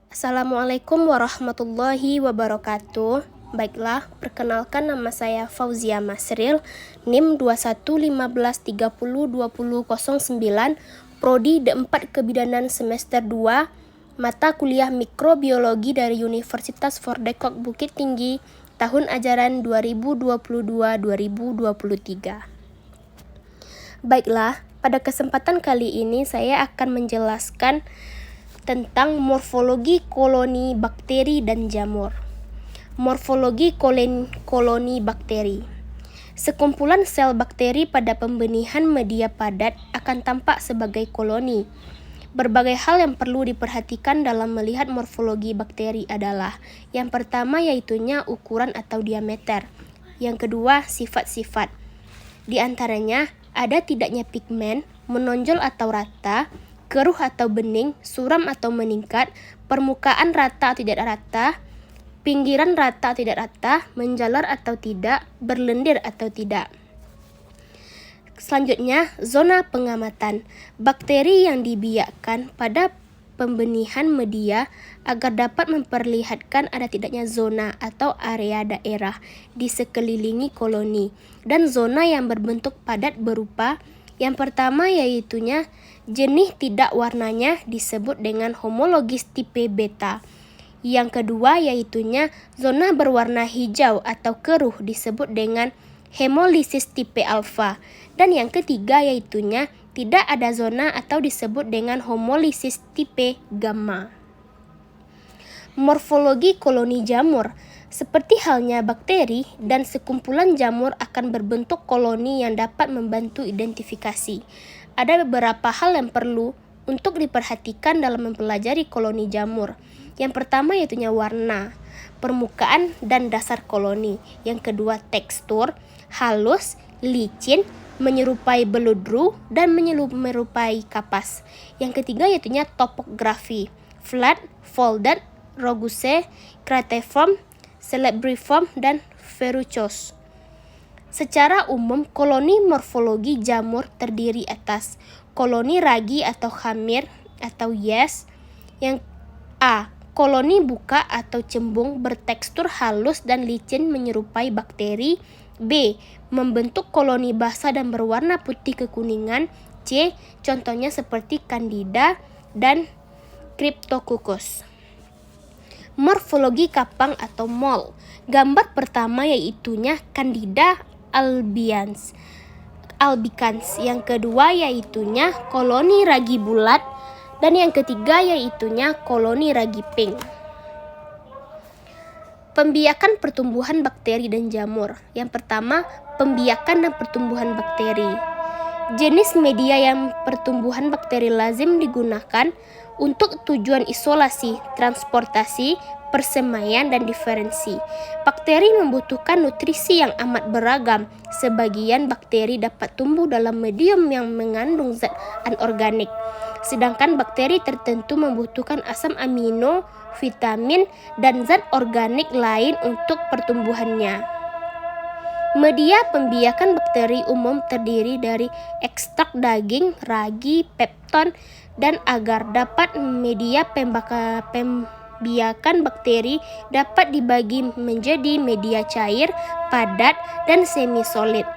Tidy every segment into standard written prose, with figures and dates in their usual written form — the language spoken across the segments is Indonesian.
Assalamualaikum warahmatullahi wabarakatuh. Baiklah, perkenalkan nama saya Fauzia Masril, NIM 2115302009, Prodi D4 Kebidanan semester 2, mata kuliah Mikrobiologi dari Universitas Fordekok Bukit Tinggi, tahun ajaran 2022-2023. Baiklah, pada kesempatan kali ini saya akan menjelaskan tentang morfologi koloni bakteri dan jamur. Morfologi koloni bakteri. Sekumpulan sel bakteri pada pembenihan media padat akan tampak sebagai koloni. Berbagai hal yang perlu diperhatikan dalam melihat morfologi bakteri adalah: yang pertama yaitunya ukuran atau diameter. Yang kedua, sifat-sifat. Di antaranya ada tidaknya pigmen, menonjol atau rata, keruh atau bening, suram atau meningkat, permukaan rata atau tidak rata, pinggiran rata atau tidak rata, menjalar atau tidak, berlendir atau tidak. Selanjutnya, zona pengamatan. Bakteri yang dibiakkan pada pembenihan media agar dapat memperlihatkan ada tidaknya zona atau area daerah di sekelilingi koloni, dan zona yang berbentuk padat berupa: yang pertama yaitunya jenih tidak warnanya disebut dengan homologis tipe beta. Yang kedua yaitunya zona berwarna hijau atau keruh disebut dengan hemolisis tipe alfa. Dan yang ketiga yaitunya tidak ada zona atau disebut dengan homolisis tipe gamma. Morfologi koloni jamur. Seperti halnya bakteri dan sekumpulan jamur akan berbentuk koloni yang dapat membantu identifikasi. Ada beberapa hal yang perlu untuk diperhatikan dalam mempelajari koloni jamur. Yang pertama yaitunya warna, permukaan dan dasar koloni. Yang kedua tekstur, halus, licin, menyerupai beludru dan menyerupai kapas. Yang ketiga yaitunya topografi, flat, folded, rugose, crateform, celebriform, dan verrucous. Secara umum, koloni morfologi jamur terdiri atas koloni ragi atau khamir atau yes. Yang A. Koloni buka atau cembung bertekstur halus dan licin menyerupai bakteri. B. Membentuk koloni basah dan berwarna putih kekuningan. C. Contohnya seperti Candida dan Cryptococcus. Morfologi kapang atau mol. Gambar pertama yaitunya Candida albicans. Yang kedua yaitunya koloni ragi bulat, dan yang ketiga yaitunya koloni ragi pink. Pembiakan pertumbuhan bakteri dan jamur. Yang pertama, pembiakan dan pertumbuhan bakteri. Jenis media yang pertumbuhan bakteri lazim digunakan untuk tujuan isolasi, transportasi, persemaian, dan diferensi. Bakteri membutuhkan nutrisi yang amat beragam. Sebagian bakteri dapat tumbuh dalam medium yang mengandung zat anorganik, sedangkan bakteri tertentu membutuhkan asam amino, vitamin, dan zat organik lain untuk pertumbuhannya. Media pembiakan bakteri umum terdiri dari ekstrak daging, ragi, pepton, dan agar. Dapat media pembiakan bakteri dapat dibagi menjadi media cair, padat, dan semi-solid.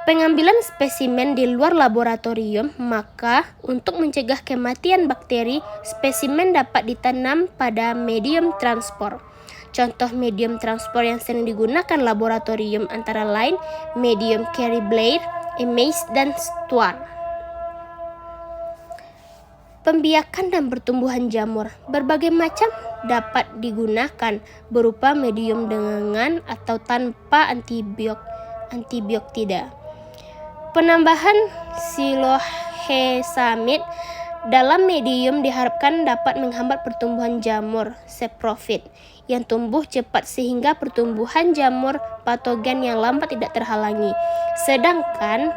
Pengambilan spesimen di luar laboratorium, maka untuk mencegah kematian bakteri, spesimen dapat ditanam pada medium transport. Contoh medium transport yang sering digunakan laboratorium antara lain medium Carey Blair, Amaze, dan Stuart. Pembiakan dan pertumbuhan jamur. Berbagai macam dapat digunakan, berupa medium dengan atau tanpa antibiotika. Penambahan silohesamid dalam medium diharapkan dapat menghambat pertumbuhan jamur saprofit yang tumbuh cepat sehingga pertumbuhan jamur patogen yang lambat tidak terhalangi. Sedangkan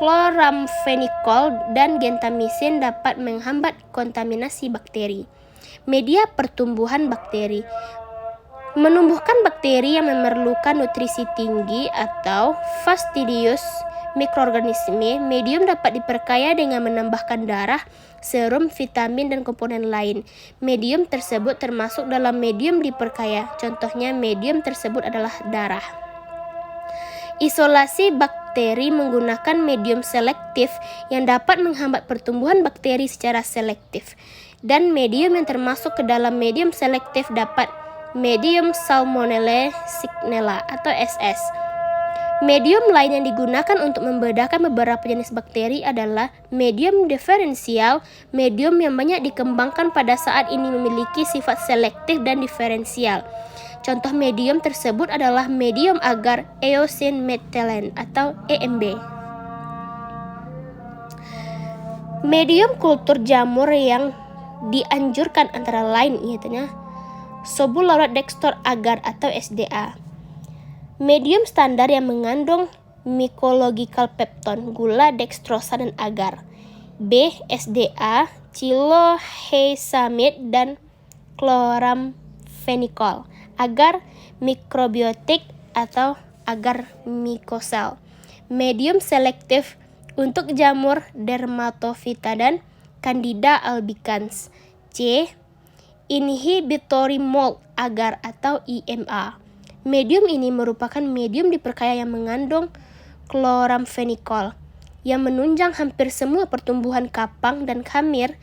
chloramphenicol dan gentamicin dapat menghambat kontaminasi bakteri. Media pertumbuhan bakteri. Menumbuhkan bakteri yang memerlukan nutrisi tinggi atau fastidious mikroorganisme, medium dapat diperkaya dengan menambahkan darah, serum, vitamin, dan komponen lain. Medium tersebut termasuk dalam medium diperkaya. Contohnya, medium tersebut adalah darah. Isolasi bakteri menggunakan medium selektif yang dapat menghambat pertumbuhan bakteri secara selektif. Dan medium yang termasuk ke dalam medium selektif dapat medium Salmonella Shigella atau SS. Medium lain yang digunakan untuk membedakan beberapa jenis bakteri adalah medium diferensial, medium yang banyak dikembangkan pada saat ini memiliki sifat selektif dan diferensial. Contoh medium tersebut adalah medium agar Eosin methylene atau EMB. Medium kultur jamur yang dianjurkan antara lain yaitu Sobularot dextrose agar atau SDA. Medium standar yang mengandung mycological peptone, gula, dextrosa, dan agar. B. SDA, chilohexamide, dan chloramphenicol. Agar mikrobiotik atau agar mycosal. Medium selektif untuk jamur Dermatophyta dan Candida albicans. C. Inhibitory mold agar atau IMA. Medium ini merupakan medium diperkaya yang mengandung chloramphenicol yang menunjang hampir semua pertumbuhan kapang dan khamir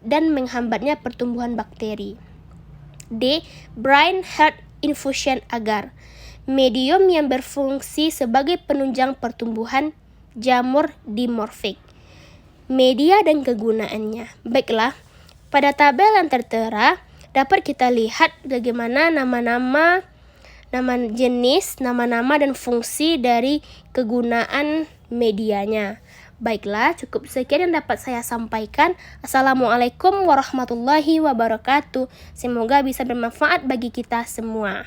dan menghambatnya pertumbuhan bakteri. D. Brain heart infusion agar. Medium yang berfungsi sebagai penunjang pertumbuhan jamur dimorfik. Media dan kegunaannya. Baiklah, pada tabel yang tertera dapat kita lihat bagaimana nama jenis, nama-nama, dan fungsi dari kegunaan medianya. Baiklah, cukup sekian yang dapat saya sampaikan. Assalamualaikum warahmatullahi wabarakatuh. Semoga bisa bermanfaat bagi kita semua.